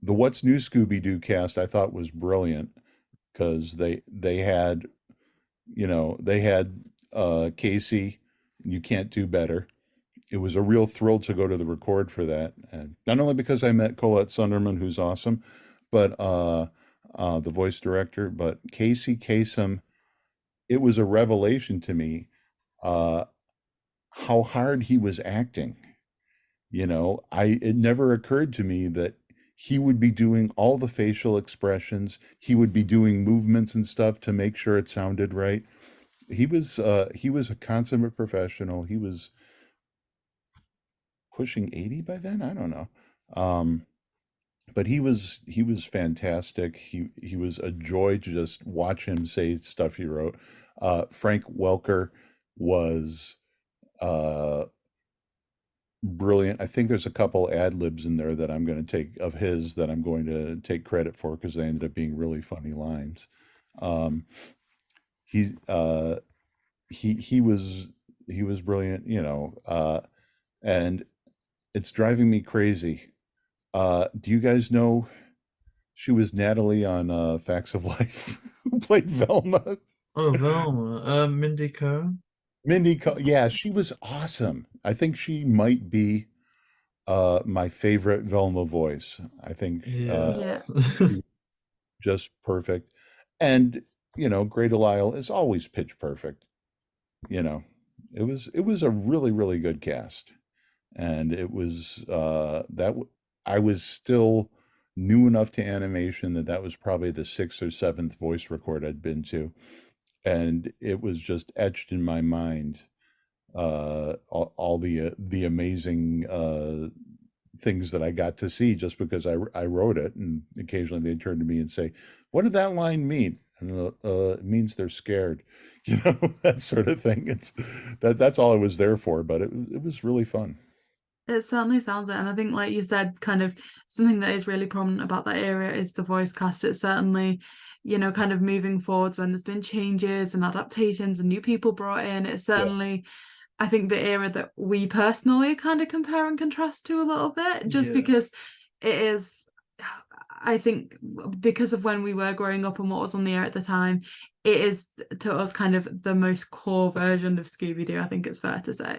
the What's New Scooby Doo cast I thought was brilliant because they had, they had Casey, You Can't Do Better. It was a real thrill to go to the record for that, and not only because I met Colette Sunderman, who's awesome, but the voice director, but Casey Kasem. It was a revelation to me uh, how hard he was acting. It never occurred to me that he would be doing all the facial expressions. He would be doing movements and stuff to make sure it sounded right. He was a consummate professional. He was pushing 80 by then. I don't know. Um, but he was fantastic. He was a joy to just watch him say stuff he wrote. Frank Welker was uh, brilliant. I think there's a couple ad libs in there that I'm going to take of his that I'm going to take credit for because they ended up being really funny lines. Um, he uh, he was brilliant, and it's driving me crazy. Do you guys know she was Natalie on Facts of Life, who played Velma? Oh, Velma. Mindy Cohn. Yeah, she was awesome. I think she might be my favorite Velma voice. I think Yeah. Yeah. she was just perfect. And, Grey DeLisle is always pitch perfect. You know, it was a really, really good cast. And it was I was still new enough to animation that was probably the sixth or seventh voice record I'd been to, and it was just etched in my mind. All the amazing things that I got to see just because I wrote it, and occasionally they turn to me and say, "What did that line mean?" And it means they're scared, that sort of thing. That's all I was there for, but it was really fun. It certainly sounds it. And I think, like you said, kind of something that is really prominent about that area is the voice cast. It's certainly, kind of moving forwards when there's been changes and adaptations and new people brought in. It's Yeah, certainly, I think, the era that we personally kind of compare and contrast to a little bit, just Yeah. because it is, I think, because of when we were growing up and what was on the air at the time, it is to us kind of the most core version of Scooby Doo, I think it's fair to say.